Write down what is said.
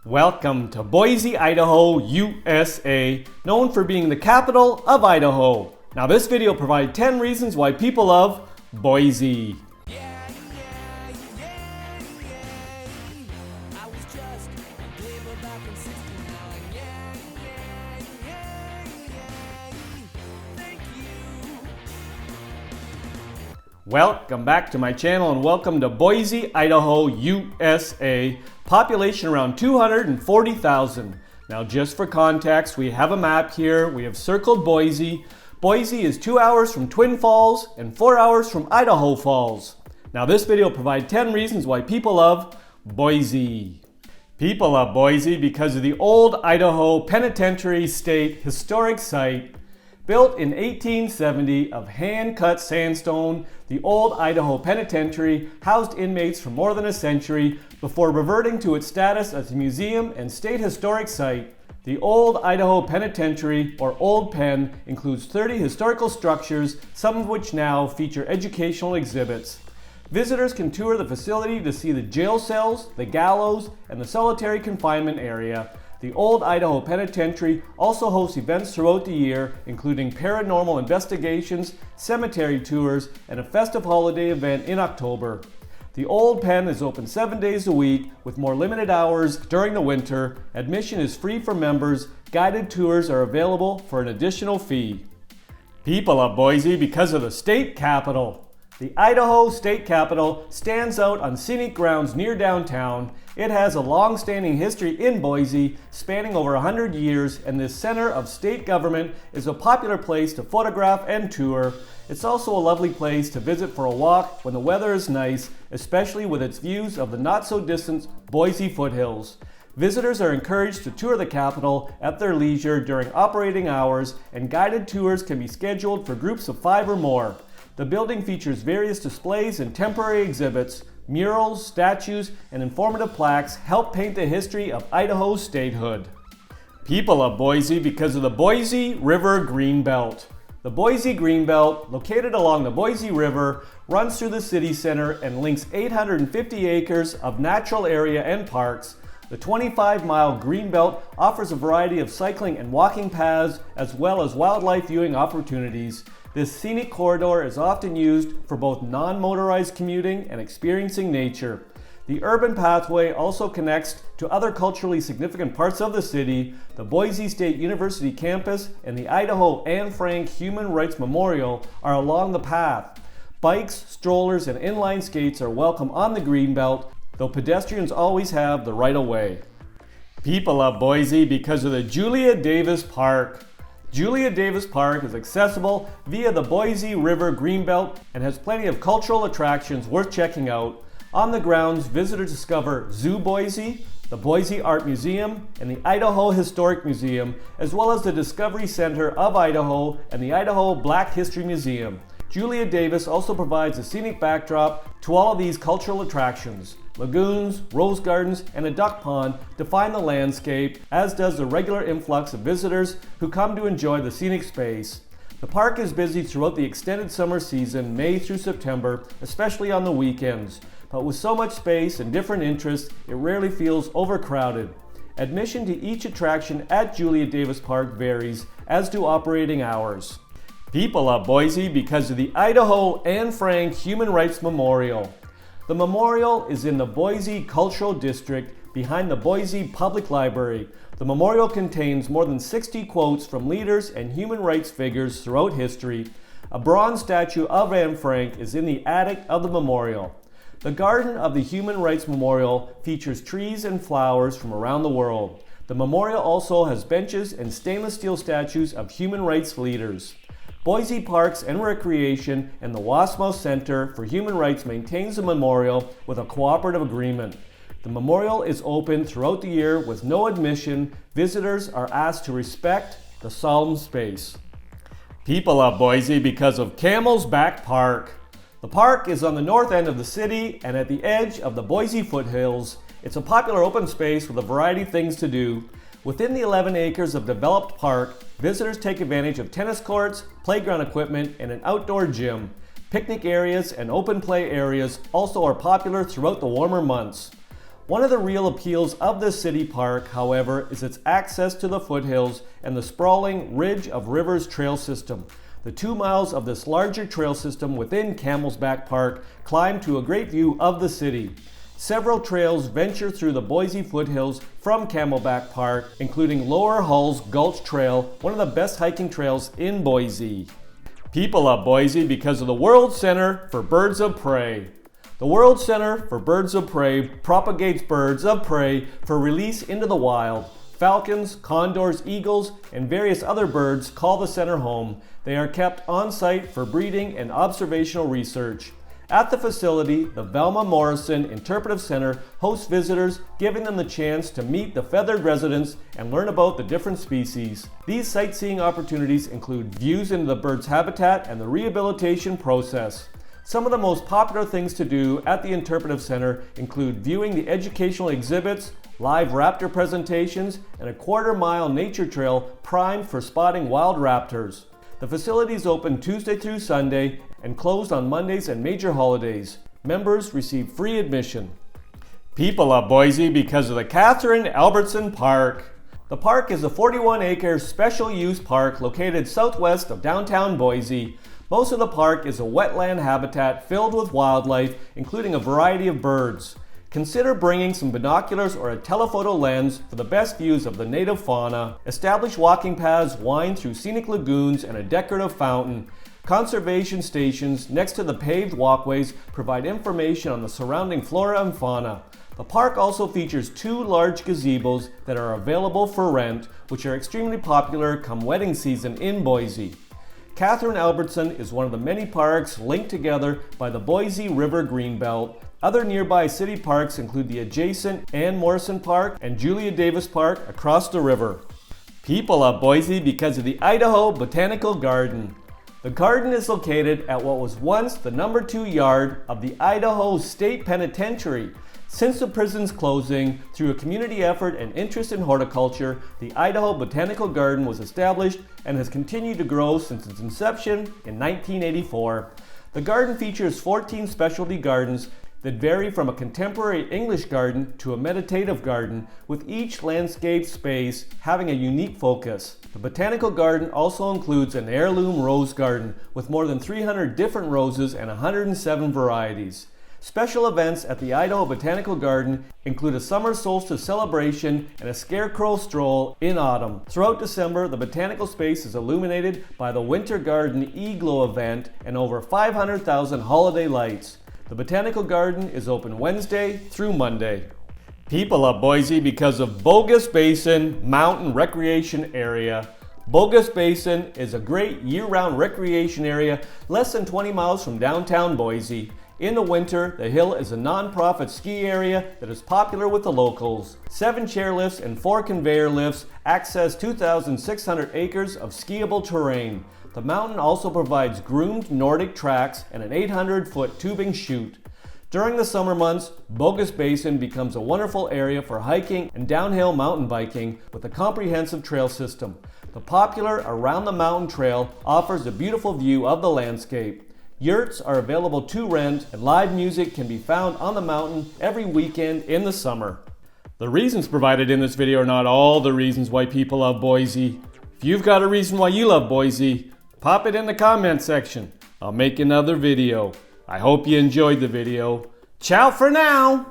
Welcome to Boise, Idaho, USA, known for being the capital of Idaho. Now this video provides 10 reasons why people love Boise. Welcome back to my channel and welcome to Boise, Idaho, USA. Population around 240,000. Now just for context, we have a map here. We have circled Boise. Boise is 2 hours from Twin Falls and 4 hours from Idaho Falls. Now this video provides 10 reasons why people love Boise. People love Boise because of the Old Idaho Penitentiary State Historic Site. Built in 1870 of hand-cut sandstone, the Old Idaho Penitentiary housed inmates for more than a century before reverting to its status as a museum and state historic site. The Old Idaho Penitentiary, or Old Pen, includes 30 historical structures, some of which now feature educational exhibits. Visitors can tour the facility to see the jail cells, the gallows, and the solitary confinement area. The Old Idaho Penitentiary also hosts events throughout the year, including paranormal investigations, cemetery tours, and a festive holiday event in October. The Old Pen is open 7 days a week with more limited hours during the winter. Admission is free for members. Guided tours are available for an additional fee. People love Boise because of the state capitol. The Idaho State Capitol stands out on scenic grounds near downtown. It has a long-standing history in Boise, spanning over 100 years, and this center of state government is a popular place to photograph and tour. It's also a lovely place to visit for a walk when the weather is nice, especially with its views of the not-so-distant Boise foothills. Visitors are encouraged to tour the Capitol at their leisure during operating hours, and guided tours can be scheduled for groups of 5 or more. The building features various displays and temporary exhibits. Murals, statues, and informative plaques help paint the history of Idaho's statehood. People love Boise because of the Boise River Greenbelt. The Boise Greenbelt, located along the Boise River, runs through the city center and links 850 acres of natural area and parks. The 25-mile Greenbelt offers a variety of cycling and walking paths, as well as wildlife viewing opportunities. This scenic corridor is often used for both non-motorized commuting and experiencing nature. The urban pathway also connects to other culturally significant parts of the city. The Boise State University campus and the Idaho Anne Frank Human Rights Memorial are along the path. Bikes, strollers, and inline skates are welcome on the Greenbelt, though pedestrians always have the right of way. People love Boise because of the Julia Davis Park. Julia Davis Park is accessible via the Boise River Greenbelt and has plenty of cultural attractions worth checking out. On the grounds, visitors discover Zoo Boise, the Boise Art Museum, and the Idaho Historic Museum, as well as the Discovery Center of Idaho and the Idaho Black History Museum. Julia Davis also provides a scenic backdrop to all of these cultural attractions. Lagoons, rose gardens, and a duck pond define the landscape, as does the regular influx of visitors who come to enjoy the scenic space. The park is busy throughout the extended summer season, May through September, especially on the weekends. But with so much space and different interests, it rarely feels overcrowded. Admission to each attraction at Julia Davis Park varies, as do operating hours. People love Boise because of the Idaho Anne Frank Human Rights Memorial. The memorial is in the Boise Cultural District behind the Boise Public Library. The memorial contains more than 60 quotes from leaders and human rights figures throughout history. A bronze statue of Anne Frank is in the attic of the memorial. The garden of the Human Rights Memorial features trees and flowers from around the world. The memorial also has benches and stainless steel statues of human rights leaders. Boise Parks and Recreation and the Wasmouse Center for Human Rights maintains the memorial with a cooperative agreement. The memorial is open throughout the year with no admission. Visitors are asked to respect the solemn space. People love Boise because of Camel's Back Park. The park is on the north end of the city and at the edge of the Boise foothills. It's a popular open space with a variety of things to do. Within the 11 acres of developed park, visitors take advantage of tennis courts, playground equipment, and an outdoor gym. Picnic areas and open play areas also are popular throughout the warmer months. One of the real appeals of this city park, however, is its access to the foothills and the sprawling Ridge of Rivers trail system. The 2 miles of this larger trail system within Camel's Back Park climb to a great view of the city. Several trails venture through the Boise foothills from Camelback Park, including Lower Hull's Gulch Trail, one of the best hiking trails in Boise. People love Boise because of the World Center for Birds of Prey. The World Center for Birds of Prey propagates birds of prey for release into the wild. Falcons, condors, eagles, and various other birds call the center home. They are kept on site for breeding and observational research. At the facility, the Velma Morrison Interpretive Center hosts visitors, giving them the chance to meet the feathered residents and learn about the different species. These sightseeing opportunities include views into the bird's habitat and the rehabilitation process. Some of the most popular things to do at the Interpretive Center include viewing the educational exhibits, live raptor presentations, and a quarter-mile nature trail primed for spotting wild raptors. The facility is open Tuesday through Sunday and closed on Mondays and major holidays. Members receive free admission. People love Boise because of the Kathryn Albertson Park. The park is a 41-acre special-use park located southwest of downtown Boise. Most of the park is a wetland habitat filled with wildlife, including a variety of birds. Consider bringing some binoculars or a telephoto lens for the best views of the native fauna. Established walking paths wind through scenic lagoons and a decorative fountain. Conservation stations next to the paved walkways provide information on the surrounding flora and fauna. The park also features 2 large gazebos that are available for rent, which are extremely popular come wedding season in Boise. Kathryn Albertson is one of the many parks linked together by the Boise River Greenbelt. Other nearby city parks include the adjacent Ann Morrison Park and Julia Davis Park across the river. People love Boise because of the Idaho Botanical Garden. The garden is located at what was once the number 2 yard of the Idaho State Penitentiary. Since the prison's closing, through a community effort and interest in horticulture, the Idaho Botanical Garden was established and has continued to grow since its inception in 1984. The garden features 14 specialty gardens that vary from a contemporary English garden to a meditative garden, with each landscape space having a unique focus. The Botanical Garden also includes an heirloom rose garden with more than 300 different roses and 107 varieties. Special events at the Idaho Botanical Garden include a summer solstice celebration and a scarecrow stroll in autumn. Throughout December, the botanical space is illuminated by the Winter Garden E-Glow event and over 500,000 holiday lights. The Botanical Garden is open Wednesday through Monday. People love Boise because of Bogus Basin Mountain Recreation Area. Bogus Basin is a great year-round recreation area less than 20 miles from downtown Boise. In the winter, the hill is a non-profit ski area that is popular with the locals. 7 chairlifts and 4 conveyor lifts access 2,600 acres of skiable terrain. The mountain also provides groomed Nordic tracks and an 800-foot tubing chute. During the summer months, Bogus Basin becomes a wonderful area for hiking and downhill mountain biking with a comprehensive trail system. The popular Around the Mountain Trail offers a beautiful view of the landscape. Yurts are available to rent, and live music can be found on the mountain every weekend in the summer. The reasons provided in this video are not all the reasons why people love Boise. If you've got a reason why you love Boise, pop it in the comment section. I'll make another video. I hope you enjoyed the video. Ciao for now!